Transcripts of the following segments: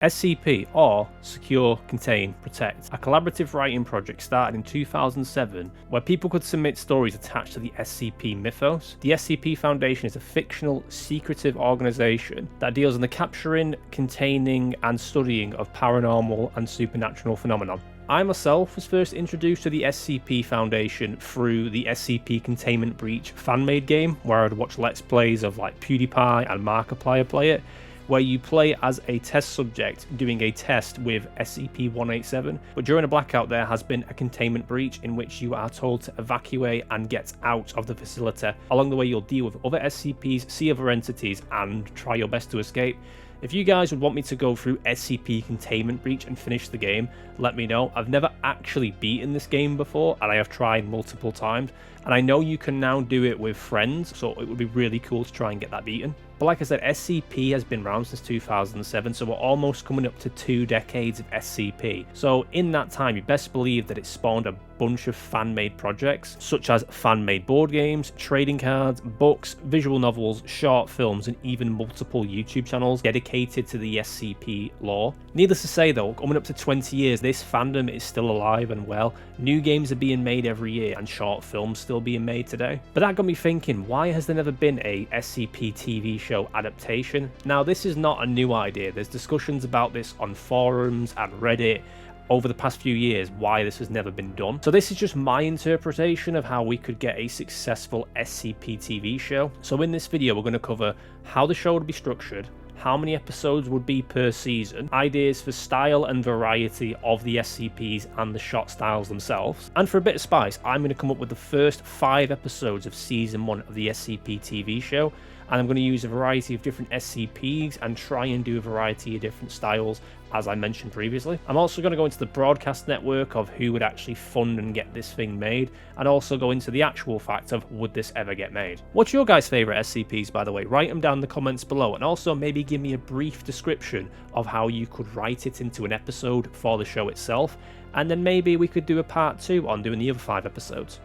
SCP, or Secure, Contain, Protect, a collaborative writing project started in 2007 where people could submit stories attached to the SCP mythos. The SCP Foundation is a fictional, secretive organization that deals in the capturing, containing, and studying of paranormal and supernatural phenomenon. I myself was first introduced to the SCP Foundation through the SCP Containment Breach fan-made game, where I'd watch Let's Plays of like PewDiePie and Markiplier play it, where you play as a test subject doing a test with SCP-187, but during a blackout there has been a containment breach in which you are told to evacuate and get out of the facility. Along the way you'll deal with other SCPs, see other entities, and try your best to escape. If you guys would want me to go through SCP Containment Breach and finish the game, let me know. I've never actually beaten this game before, and I have tried multiple times, and I know you can now do it with friends, so it would be really cool to try and get that beaten. But like I said, SCP has been around since 2007, so we're almost coming up to 2 decades of SCP. So in that time, you best believe that it spawned a bunch of fan-made projects, such as fan-made board games, trading cards, books, visual novels, short films, and even multiple YouTube channels dedicated to the SCP lore. Needless to say though, coming up to 20 years, this fandom is still alive and well. New games are being made every year, and short films still being made today. But that got me thinking, why has there never been a SCP TV show adaptation? Now, this is not a new idea. There's discussions about this on forums and Reddit over the past few years, why this has never been done. So this is just my interpretation of how we could get a successful SCP TV show. So in this video, we're going to cover how the show would be structured, how many episodes would be per season, ideas for style and variety of the SCPs and the shot styles themselves. And for a bit of spice, I'm going to come up with the first 5 episodes of season 1 of the SCP TV show, and I'm going to use a variety of different SCPs and try and do a variety of different styles, as I mentioned previously. I'm also going to go into the broadcast network of who would actually fund and get this thing made, and also go into the actual fact of would this ever get made. What's your guys' favourite SCPs, by the way? Write them down in the comments below, and also maybe give me a brief description of how you could write it into an episode for the show itself, and then maybe we could do a part 2 on doing the other 5 episodes.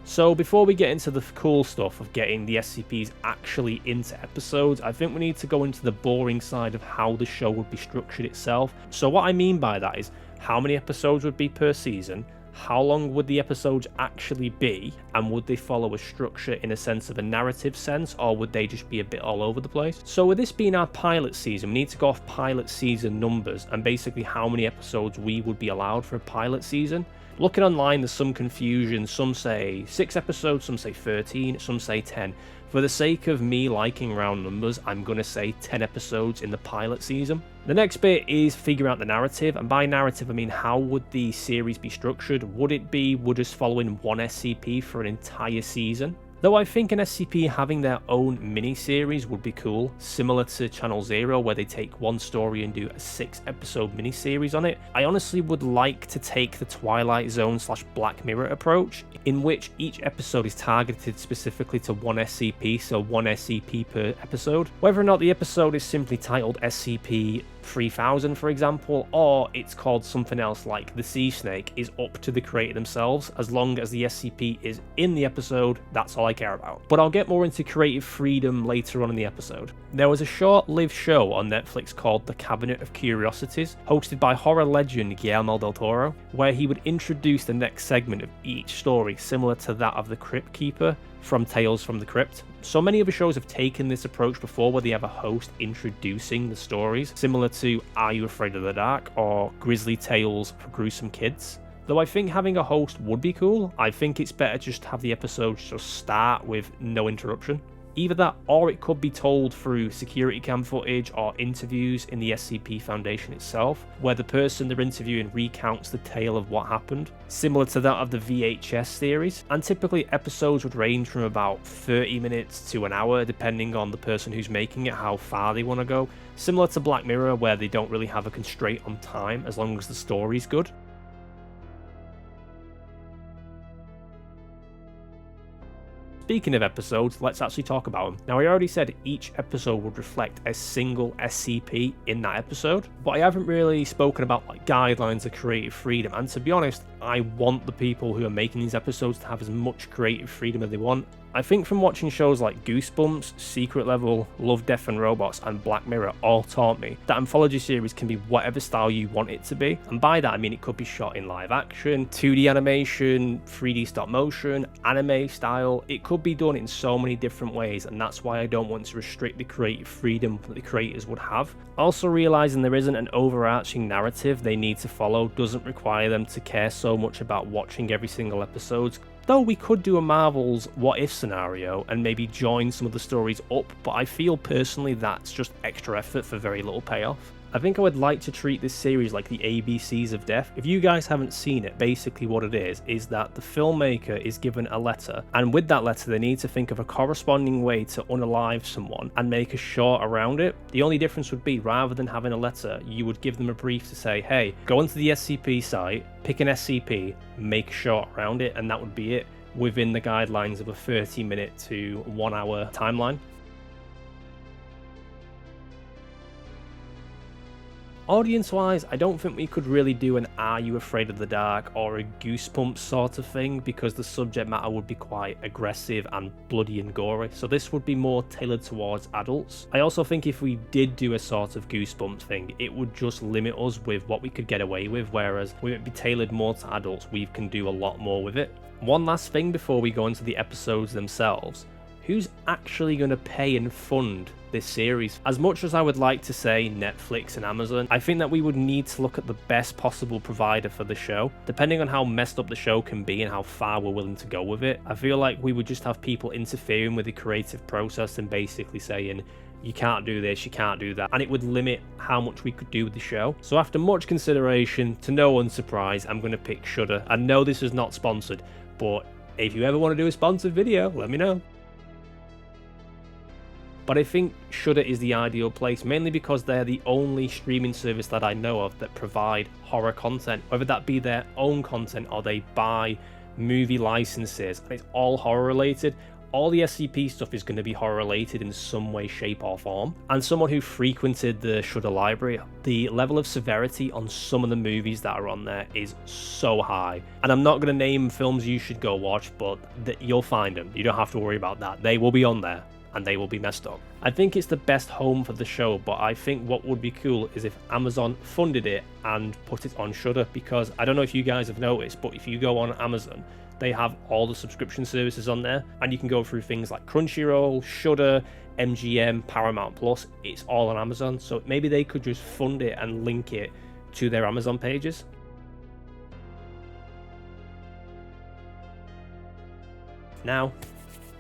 So before we get into the cool stuff of getting the SCPs actually into episodes, I think we need to go into the boring side of how the show would be structured itself. So what I mean by that is how many episodes would be per season, how long would the episodes actually be, and would they follow a structure in a sense of a narrative sense, or would they just be a bit all over the place? So with this being our pilot season, we need to go off pilot season numbers and basically how many episodes we would be allowed for a pilot season. Looking online, there's some confusion. Some say 6 episodes, some say 13, some say 10. For the sake of me liking round numbers, I'm going to say 10 episodes in the pilot season. The next bit is figure out the narrative, and by narrative I mean how would the series be structured? Would it be we're just following one SCP for an entire season? Though I think an SCP having their own mini-series would be cool, similar to Channel Zero where they take one story and do a 6-episode mini-series on it. I honestly would like to take the Twilight Zone / Black Mirror approach, in which each episode is targeted specifically to one SCP, so one SCP per episode. Whether or not the episode is simply titled SCP 3000 for example, or it's called something else like the Sea Snake, is up to the creator themselves. As long as the SCP is in the episode, that's all I care about. But I'll get more into creative freedom later on in the episode. There was a short-lived show on Netflix called The Cabinet of Curiosities, hosted by horror legend Guillermo del Toro, where he would introduce the next segment of each story, similar to that of the Crypt Keeper from Tales from the Crypt. So many other shows have taken this approach before, where they have a host introducing the stories, similar to Are You Afraid of the Dark or Grisly Tales for Gruesome Kids. Though I think having a host would be cool, I think it's better just to have the episodes just start with no interruption. Either that, or it could be told through security cam footage or interviews in the SCP Foundation itself, where the person they're interviewing recounts the tale of what happened, similar to that of the VHS series. And typically episodes would range from about 30 minutes to an hour, depending on the person who's making it, how far they want to go, similar to Black Mirror where they don't really have a constraint on time as long as the story's good. Speaking of episodes, let's actually talk about them. Now, I already said each episode would reflect a single SCP in that episode, but I haven't really spoken about like guidelines of creative freedom, and to be honest, I want the people who are making these episodes to have as much creative freedom as they want. I think from watching shows like Goosebumps, Secret Level, Love, Death and Robots and Black Mirror all taught me that anthology series can be whatever style you want it to be, and by that I mean it could be shot in live action, 2D animation, 3D stop motion, anime style. It could be done in so many different ways, and that's why I don't want to restrict the creative freedom that the creators would have. Also, realizing there isn't an overarching narrative they need to follow doesn't require them to care so much about watching every single episode. Though we could do a Marvel's what if scenario and maybe join some of the stories up, but I feel personally that's just extra effort for very little payoff. I think I would like to treat this series like the ABCs of death. If you guys haven't seen it, basically what it is that the filmmaker is given a letter, and with that letter they need to think of a corresponding way to unalive someone and make a short around it. The only difference would be, rather than having a letter, you would give them a brief to say, hey, go onto the SCP site, pick an SCP, make a short around it, and that would be it, within the guidelines of a 30-minute to 1 hour timeline. Audience-wise, I don't think we could really do an Are You Afraid of the Dark or a Goosebumps sort of thing, because the subject matter would be quite aggressive and bloody and gory, so this would be more tailored towards adults. I also think if we did do a sort of Goosebumps thing, it would just limit us with what we could get away with, whereas we would be tailored more to adults, we can do a lot more with it. One last thing before we go into the episodes themselves. Who's actually going to pay and fund this series? As much as I would like to say Netflix and Amazon, I think that we would need to look at the best possible provider for the show. Depending on how messed up the show can be and how far we're willing to go with it, I feel like we would just have people interfering with the creative process and basically saying, you can't do this, you can't do that, and it would limit how much we could do with the show. So after much consideration, to no one's surprise, I'm going to pick Shudder. I know this is not sponsored, but if you ever want to do a sponsored video, let me know. But I think Shudder is the ideal place, mainly because they're the only streaming service that I know of that provide horror content, whether that be their own content or they buy movie licenses, and it's all horror related. All the SCP stuff is going to be horror related in some way, shape or form. And someone who frequented the Shudder library, the level of severity on some of the movies that are on there is so high. And I'm not going to name films you should go watch, but you'll find them. You don't have to worry about that. They will be on there, and they will be messed up. I think it's the best home for the show, but I think what would be cool is if Amazon funded it and put it on Shudder, because I don't know if you guys have noticed, but if you go on Amazon, they have all the subscription services on there, and you can go through things like Crunchyroll, Shudder, MGM, Paramount Plus. It's all on Amazon, so maybe they could just fund it and link it to their Amazon pages. Now,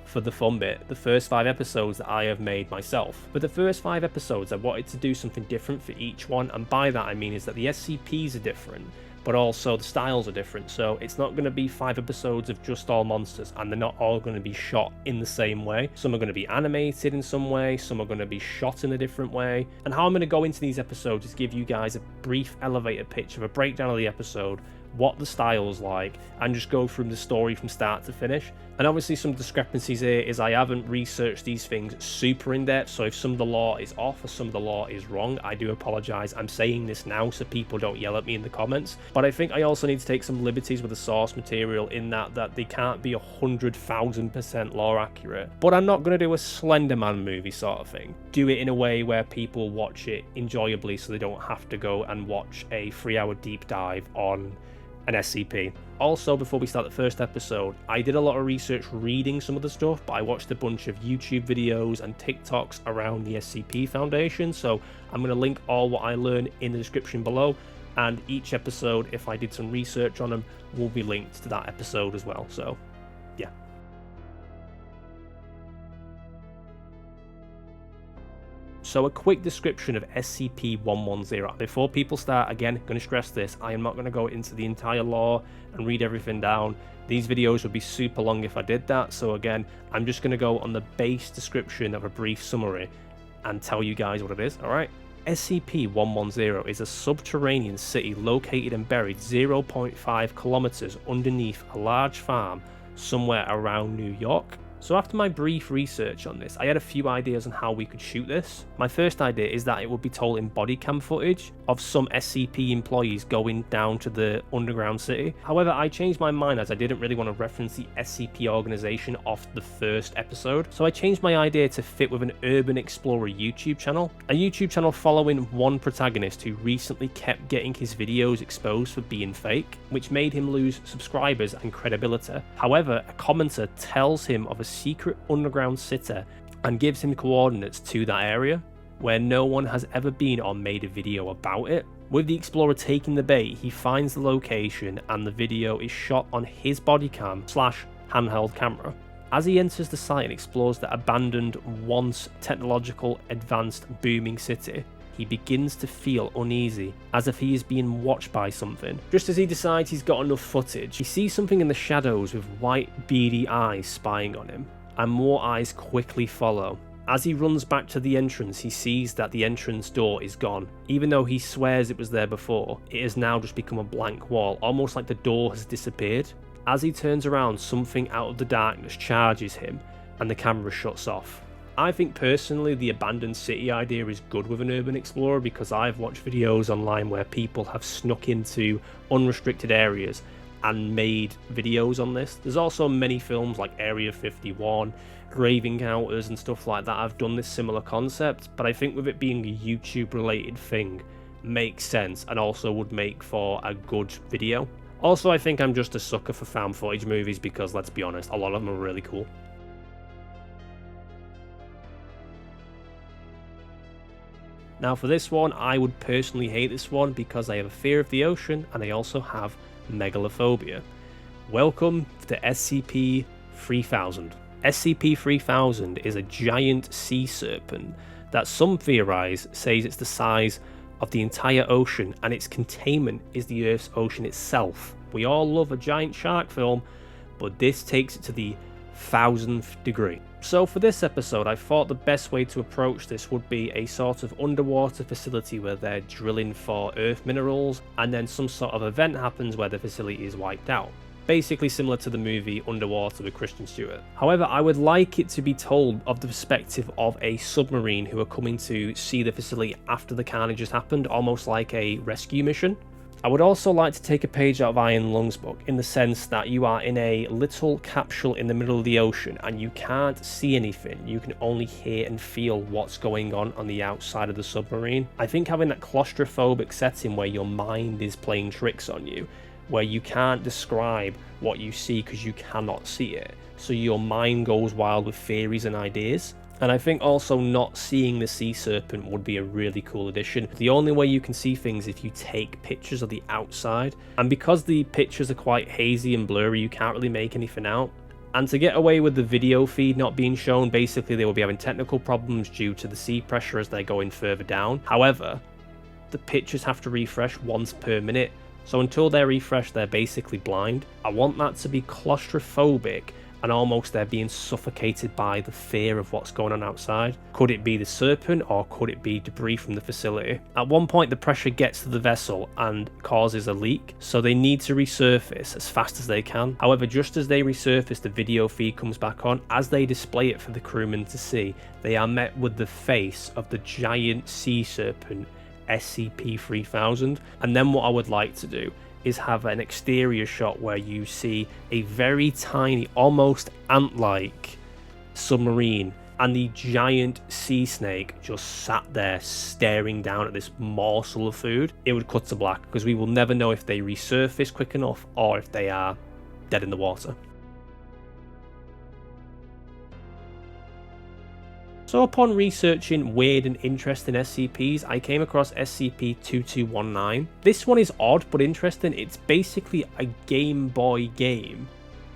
for the fun bit, the first 5 episodes that I have made myself. For the first 5 episodes, I wanted to do something different for each one, and by that I mean is that the SCPs are different, but also the styles are different. So it's not going to be 5 episodes of just all monsters, and they're not all going to be shot in the same way. Some are going to be animated in some way, some are going to be shot in a different way. And how I'm going to go into these episodes is give you guys a brief elevator pitch of a breakdown of the episode, what the style's like, and just go through the story from start to finish. And obviously some discrepancies here is I haven't researched these things super in depth, so if some of the lore is off or some of the lore is wrong, I do apologize. I'm saying this now so people don't yell at me in the comments, but I think I also need to take some liberties with the source material in that they can't be 100,000% lore accurate. But I'm not going to do a Slender Man movie sort of thing. Do it in a way where people watch it enjoyably so they don't have to go and watch a 3-hour deep dive on an SCP. Also, before we start the first episode, I did a lot of research reading some of the stuff, but I watched a bunch of YouTube videos and TikToks around the SCP Foundation, so I'm going to link all what I learned in the description below, and each episode, if I did some research on them, will be linked to that episode as well, so yeah. So a quick description of SCP-110. Before people start, again, going to stress this, I am not going to go into the entire lore and read everything down. These videos would be super long if I did that, so again, I'm just going to go on the base description of a brief summary and tell you guys what it is, alright? SCP-110 is a subterranean city located and buried 0.5 kilometers underneath a large farm somewhere around New York. So after my brief research on this, I had a few ideas on how we could shoot this. My first idea is that it would be told in body cam footage of some SCP employees going down to the underground city. However, I changed my mind as I didn't really want to reference the SCP organization off the first episode, so I changed my idea to fit with an urban explorer YouTube channel. A YouTube channel following one protagonist who recently kept getting his videos exposed for being fake, which made him lose subscribers and credibility. However, a commenter tells him of a secret underground city and gives him coordinates to that area, where no one has ever been or made a video about it. With the explorer taking the bait, he finds the location and the video is shot on his body cam / handheld camera. As he enters the site and explores the abandoned, once technological, advanced, booming city, he begins to feel uneasy, as if he is being watched by something. Just as he decides he's got enough footage, he sees something in the shadows with white, beady eyes spying on him, and more eyes quickly follow. As he runs back to the entrance, he sees that the entrance door is gone. Even though he swears it was there before, it has now just become a blank wall, almost like the door has disappeared. As he turns around, something out of the darkness charges him, and the camera shuts off. I think personally the abandoned city idea is good with an urban explorer, because I've watched videos online where people have snuck into unrestricted areas and made videos on this. There's also many films like Area 51, Grave Encounters and stuff like that have done this similar concept, but I think with it being a YouTube related thing makes sense and also would make for a good video. Also, I think I'm just a sucker for found footage movies because, let's be honest, a lot of them are really cool. Now for this one, I would personally hate this one because I have a fear of the ocean and I also have megalophobia. Welcome to SCP 3000. SCP 3000 is a giant sea serpent that some theorize says it's the size of the entire ocean and its containment is the Earth's ocean itself. We all love a giant shark film, but this takes it to the 1000th degree. So for this episode, I thought the best way to approach this would be a sort of underwater facility where they're drilling for earth minerals, and then some sort of event happens where the facility is wiped out. Basically similar to the movie Underwater with Kristen Stewart. However, I would like it to be told of the perspective of a submarine who are coming to see the facility after the carnage has happened, almost like a rescue mission. I would also like to take a page out of Iron Lung's book, in the sense that you are in a little capsule in the middle of the ocean and you can't see anything, you can only hear and feel what's going on the outside of the submarine. I think having that claustrophobic setting where your mind is playing tricks on you, where you can't describe what you see because you cannot see it, so your mind goes wild with theories and ideas. And I think also not seeing the sea serpent would be a really cool addition. The only way you can see things is if you take pictures of the outside, and because the pictures are quite hazy and blurry, you can't really make anything out. And to get away with the video feed not being shown, basically they will be having technical problems due to the sea pressure as they're going further down. However, the pictures have to refresh once per minute, so until they're refreshed they're basically blind. I want that to be claustrophobic and almost they're being suffocated by the fear of what's going on outside. Could it be the serpent or could it be debris from the facility? At one point the pressure gets to the vessel and causes a leak, so they need to resurface as fast as they can. However, just as they resurface, the video feed comes back on. As they display it for the crewmen to see, they are met with the face of the giant sea serpent SCP 3000. And then what I would like to do is have an exterior shot where you see a very tiny, almost ant-like submarine and the giant sea snake just sat there staring down at this morsel of food. It would cut to black because we will never know if they resurface quick enough or if they are dead in the water. So upon researching weird and interesting SCPs, I came across SCP-2219. This one is odd but interesting. It's basically a Game Boy game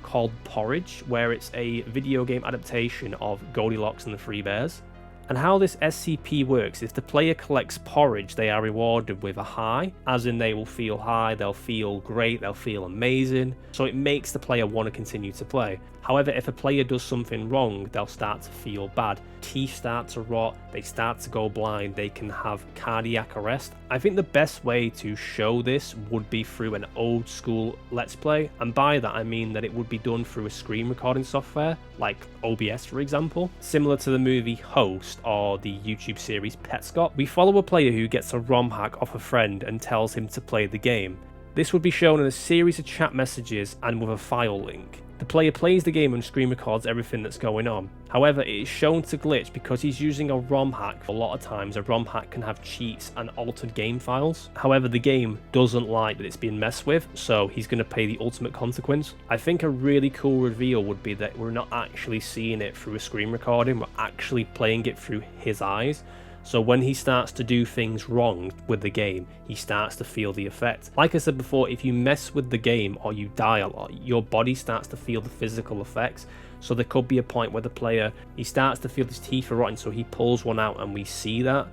called Porridge, where it's a video game adaptation of Goldilocks and the Three Bears. And how this SCP works, if the player collects porridge, they are rewarded with a high, as in they will feel high, they'll feel great, they'll feel amazing. So it makes the player want to continue to play. However, if a player does something wrong, they'll start to feel bad. Teeth start to rot, they start to go blind, they can have cardiac arrest. I think the best way to show this would be through an old school Let's Play, and by that I mean that it would be done through a screen recording software, like OBS for example. Similar to the movie Host or the YouTube series Petscop, we follow a player who gets a ROM hack off a friend and tells him to play the game. This would be shown in a series of chat messages and with a file link. The player plays the game and screen records everything that's going on. However, it is shown to glitch because he's using a ROM hack. A lot of times a ROM hack can have cheats and altered game files. However, the game doesn't like that it's being messed with, so he's going to pay the ultimate consequence. I think a really cool reveal would be that we're not actually seeing it through a screen recording, we're actually playing it through his eyes. So when he starts to do things wrong with the game, he starts to feel the effect. Like I said before, if you mess with the game or you die a lot, your body starts to feel the physical effects. So there could be a point where the player, he starts to feel his teeth are rotting, so he pulls one out and we see that.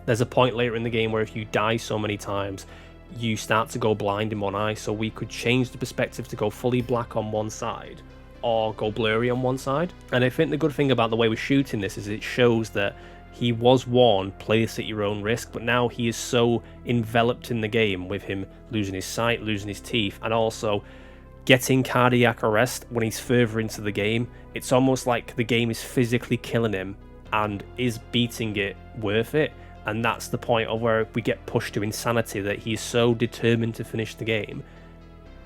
There's a point later in the game where if you die so many times, you start to go blind in one eye. So we could change the perspective to go fully black on one side or go blurry on one side. And I think the good thing about the way we're shooting this is it shows that he was warned, play this at your own risk, but now he is so enveloped in the game with him losing his sight, losing his teeth, and also getting cardiac arrest when he's further into the game. It's almost like the game is physically killing him, and is beating it worth it? And that's the point of where we get pushed to insanity, that he is so determined to finish the game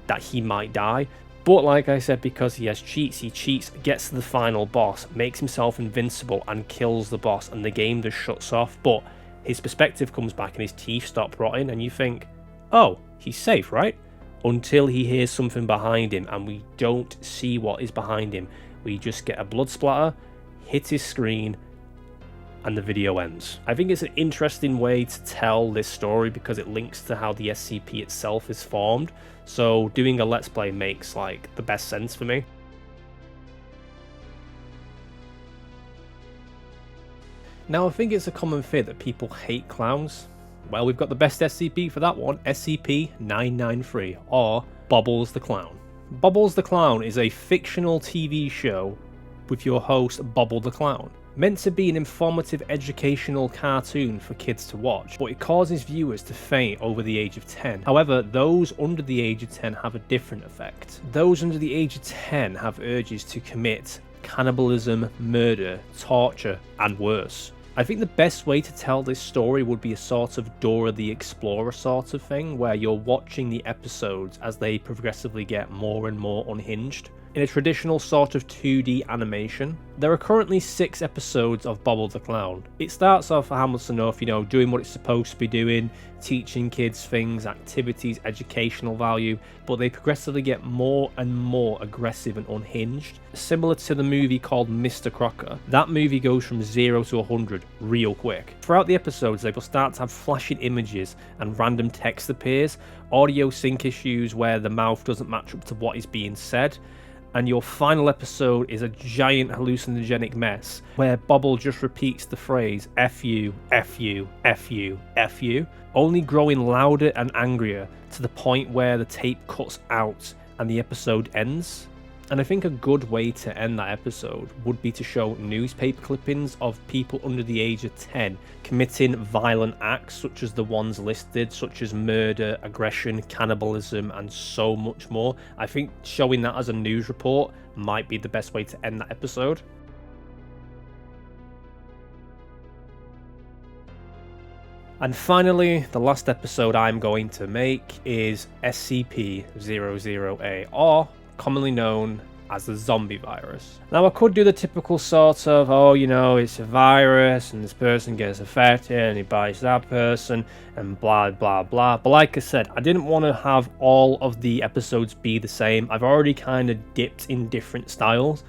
that he might die. But like I said, because he has cheats, he cheats, gets to the final boss, makes himself invincible and kills the boss, and the game just shuts off. But his perspective comes back and his teeth stop rotting, and you think, oh, he's safe, right? Until he hears something behind him and we don't see what is behind him. We just get a blood splatter, hit his screen, and the video ends. I think it's an interesting way to tell this story because it links to how the SCP itself is formed. So doing a Let's Play makes like the best sense for me. Now I think it's a common fear that people hate clowns. Well, we've got the best SCP for that one, SCP-993, or Bobbles the Clown. Bobbles the Clown is a fictional TV show with your host Bobble the Clown. Meant to be an informative educational cartoon for kids to watch, but it causes viewers to faint over the age of 10. However, those under the age of 10 have a different effect. Those under the age of 10 have urges to commit cannibalism, murder, torture, and worse. I think the best way to tell this story would be a sort of Dora the Explorer sort of thing, where you're watching the episodes as they progressively get more and more unhinged. In a traditional sort of 2D animation. There are currently 6 episodes of Bobble the Clown. It starts off harmless enough, doing what it's supposed to be doing, teaching kids things, activities, educational value, but they progressively get more and more aggressive and unhinged. Similar to the movie called Mr. Crocker. That movie goes from 0 to 100 real quick. Throughout the episodes, they will start to have flashing images and random text appears, audio sync issues where the mouth doesn't match up to what is being said, and your final episode is a giant hallucinogenic mess where Bobble just repeats the phrase F you, F you, F you, F you, only growing louder and angrier to the point where the tape cuts out and the episode ends. And I think a good way to end that episode would be to show newspaper clippings of people under the age of 10 committing violent acts such as the ones listed, such as murder, aggression, cannibalism, and so much more. I think showing that as a news report might be the best way to end that episode. And finally, the last episode I'm going to make is SCP-00A, or commonly known as the zombie virus. Now I could do the typical sort of, it's a virus and this person gets affected and he bites that person and blah blah blah, but like I said, I didn't want to have all of the episodes be the same. I've already kind of dipped in different styles,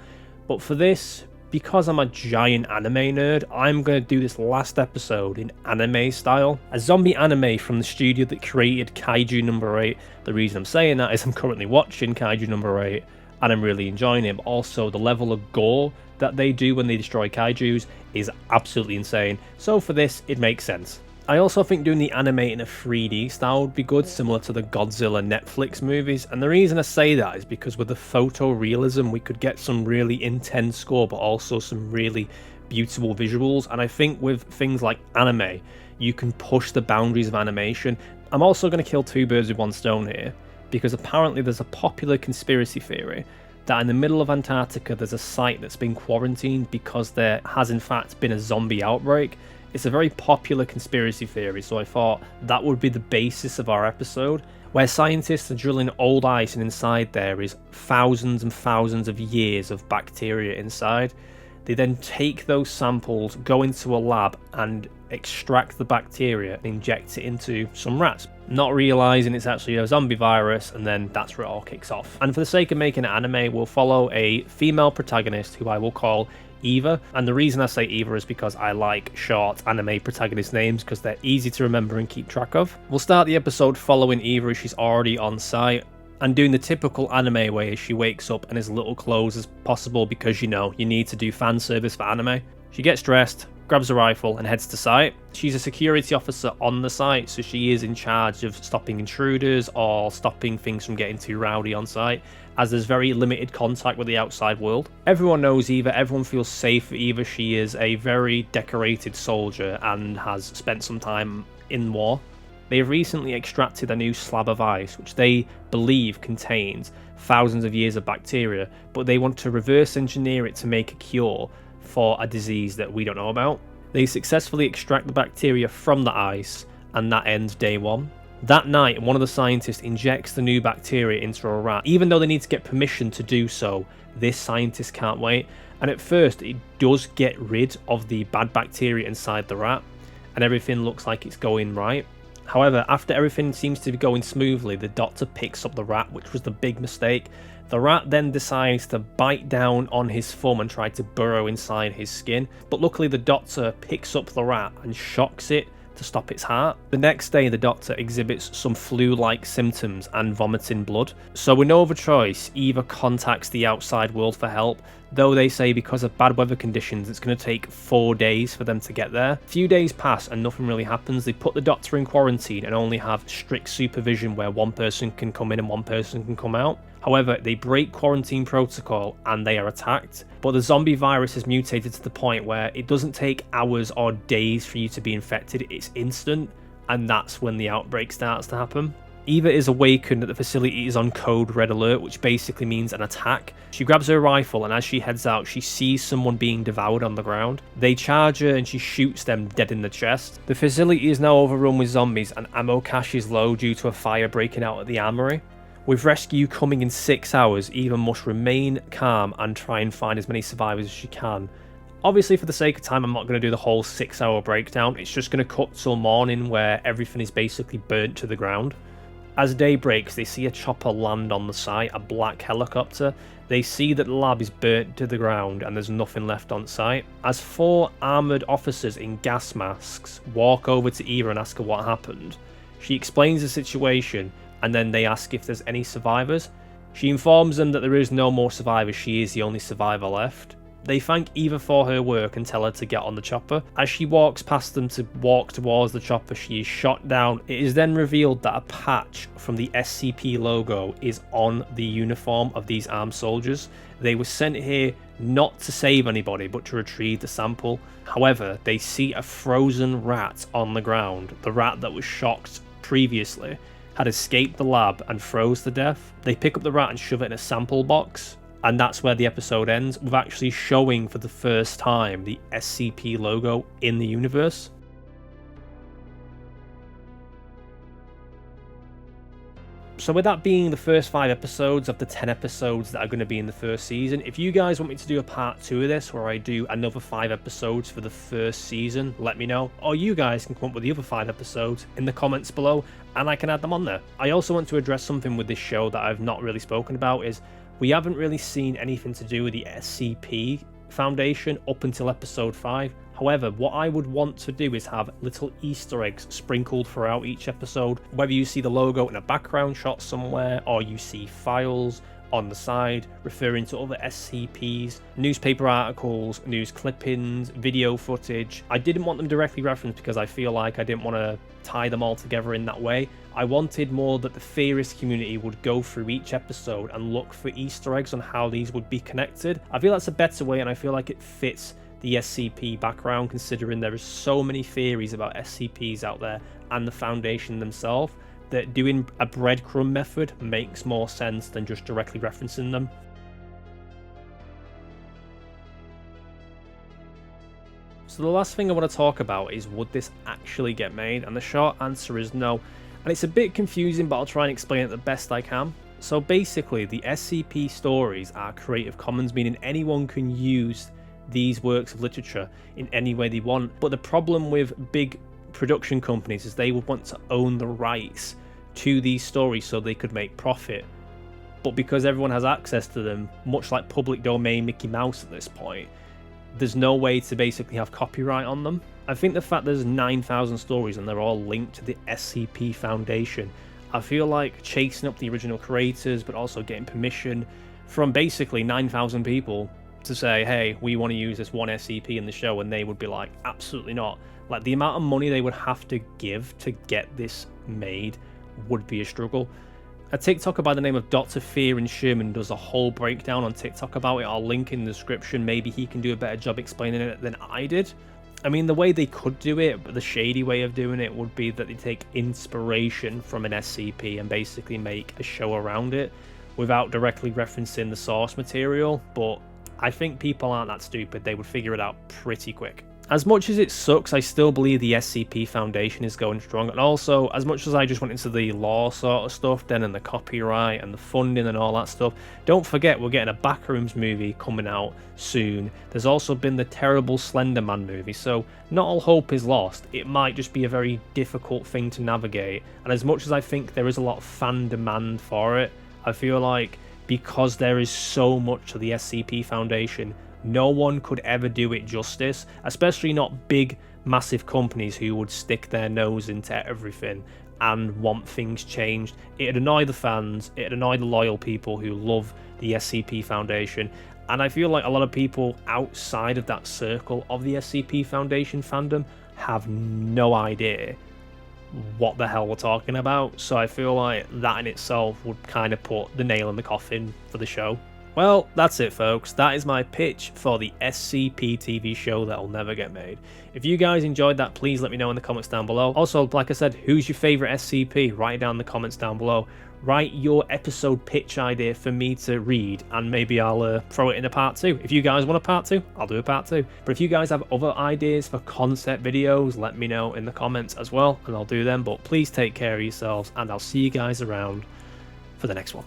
but for this, because I'm a giant anime nerd, I'm going to do this last episode in anime style. A zombie anime from the studio that created Kaiju number 8. The reason I'm saying that is I'm currently watching Kaiju number 8 and I'm really enjoying it. But also the level of gore that they do when they destroy Kaijus is absolutely insane. So for this, it makes sense. I also think doing the anime in a 3D style would be good, similar to the Godzilla Netflix movies, and the reason I say that is because with the photorealism we could get some really intense score but also some really beautiful visuals, and I think with things like anime you can push the boundaries of animation. I'm also going to kill two birds with one stone here, because apparently there's a popular conspiracy theory that in the middle of Antarctica there's a site that's been quarantined because there has in fact been a zombie outbreak. It's a very popular conspiracy theory, so I thought that would be the basis of our episode, where scientists are drilling old ice and inside there is thousands and thousands of years of bacteria inside. They then take those samples, go into a lab and extract the bacteria and inject it into some rats, not realising it's actually a zombie virus, and then that's where it all kicks off. And for the sake of making an anime, we'll follow a female protagonist who I will call Eva, and the reason I say Eva is because I like short anime protagonist names because they're easy to remember and keep track of. We'll start the episode following Eva as she's already on site and doing the typical anime way as she wakes up in as little clothes as possible because, you know, you need to do fan service for anime. She gets dressed, grabs a rifle and heads to site. She's a security officer on the site, so she is in charge of stopping intruders or stopping things from getting too rowdy on site, as there's very limited contact with the outside world. Everyone knows Eva, everyone feels safe for Eva. She is a very decorated soldier and has spent some time in war. They have recently extracted a new slab of ice, which they believe contains thousands of years of bacteria, but they want to reverse engineer it to make a cure for a disease that we don't know about. They successfully extract the bacteria from the ice, and that ends day one. That night, one of the scientists injects the new bacteria into a rat. Even though they need to get permission to do so, this scientist can't wait. And at first, it does get rid of the bad bacteria inside the rat, and everything looks like it's going right. However, after everything seems to be going smoothly, the doctor picks up the rat, which was the big mistake. The rat then decides to bite down on his thumb and try to burrow inside his skin, but luckily the doctor picks up the rat and shocks it to stop its heart. The next day, the doctor exhibits some flu-like symptoms and vomiting blood. So with no other choice, Eva contacts the outside world for help, though they say because of bad weather conditions it's going to take 4 days for them to get there. A few days pass and nothing really happens. They put the doctor in quarantine and only have strict supervision where one person can come in and one person can come out. However, they break quarantine protocol and they are attacked, but the zombie virus has mutated to the point where it doesn't take hours or days for you to be infected, it's instant, and that's when the outbreak starts to happen. Eva is awakened that the facility is on code red alert, which basically means an attack. She grabs her rifle and as she heads out, she sees someone being devoured on the ground. They charge her and she shoots them dead in the chest. The facility is now overrun with zombies and ammo cache is low due to a fire breaking out at the armory. With rescue coming in 6 hours, Eva must remain calm and try and find as many survivors as she can. Obviously, for the sake of time, I'm not going to do the whole 6-hour breakdown. It's just going to cut till morning where everything is basically burnt to the ground. As day breaks, they see a chopper land on the site, a black helicopter. They see that the lab is burnt to the ground and there's nothing left on site. As 4 armoured officers in gas masks walk over to Eva and ask her what happened, she explains the situation and then they ask if there's any survivors. She informs them that there is no more survivors, she is the only survivor left. They thank Eva for her work and tell her to get on the chopper. As she walks past them to walk towards the chopper, she is shot down. It is then revealed that a patch from the SCP logo is on the uniform of these armed soldiers. They were sent here not to save anybody, but to retrieve the sample. However, they see a frozen rat on the ground. The rat that was shocked previously had escaped the lab and froze to death. They pick up the rat and shove it in a sample box. And that's where the episode ends, with actually showing for the first time the SCP logo in the universe. So with that being the first 5 episodes of the 10 episodes that are going to be in the first season, if you guys want me to do a part 2 of this where I do another 5 episodes for the first season, let me know. Or you guys can come up with the other 5 episodes in the comments below and I can add them on there. I also want to address something with this show that I've not really spoken about is we haven't really seen anything to do with the SCP Foundation up until episode 5. However, what I would want to do is have little Easter eggs sprinkled throughout each episode, whether you see the logo in a background shot somewhere, or you see files, on the side, referring to other SCPs, newspaper articles, news clippings, video footage. I didn't want them directly referenced because I feel like I didn't want to tie them all together in that way. I wanted more that the theorist community would go through each episode and look for Easter eggs on how these would be connected. I feel that's a better way, and I feel like it fits the SCP background, considering there are so many theories about SCPs out there and the Foundation themselves, that doing a breadcrumb method makes more sense than just directly referencing them. So the last thing I want to talk about is, would this actually get made? And the short answer is no. And it's a bit confusing, but I'll try and explain it the best I can. So basically, the SCP stories are Creative Commons, meaning anyone can use these works of literature in any way they want. But the problem with big production companies is they would want to own the rights to these stories so they could make profit. But because everyone has access to them, much like public domain Mickey Mouse at this point, there's no way to basically have copyright on them. I think the fact there's 9,000 stories and they're all linked to the SCP Foundation, I feel like chasing up the original creators, but also getting permission from basically 9,000 people to say, hey, we want to use this one SCP in the show, and they would be like, absolutely not. Like, the amount of money they would have to give to get this made would be a struggle. A TikToker by the name of Dr. Theron Sherman does a whole breakdown on TikTok about it. I'll link in the description. Maybe he can do a better job explaining it than I did. I mean, the way they could do it, but the shady way of doing it would be that they take inspiration from an SCP and basically make a show around it without directly referencing the source material. But I think people aren't that stupid. They would figure it out pretty quick. As much as it sucks, I still believe the SCP Foundation is going strong. And also, as much as I just went into the law sort of stuff then, and the copyright and the funding and all that stuff, don't forget we're getting a Backrooms movie coming out soon. There's also been the terrible Slender Man movie, so not all hope is lost. It might just be a very difficult thing to navigate. And as much as I think there is a lot of fan demand for it, I feel like because there is so much to the SCP Foundation, no one could ever do it justice, especially not big, massive companies who would stick their nose into everything and want things changed. It'd annoy the fans, it'd annoy the loyal people who love the SCP Foundation, and I feel like a lot of people outside of that circle of the SCP Foundation fandom have no idea what the hell we're talking about, so I feel like that in itself would kind of put the nail in the coffin for the show. Well, that's it folks, that is my pitch for the SCP TV show that'll never get made. If you guys enjoyed that, please let me know in the comments down below. Also, like I said, who's your favourite SCP? Write it down in the comments down below. Write your episode pitch idea for me to read, and maybe I'll throw it in a part 2. If you guys want a part 2, I'll do a part 2. But if you guys have other ideas for concept videos, let me know in the comments as well, and I'll do them. But please take care of yourselves, and I'll see you guys around for the next one.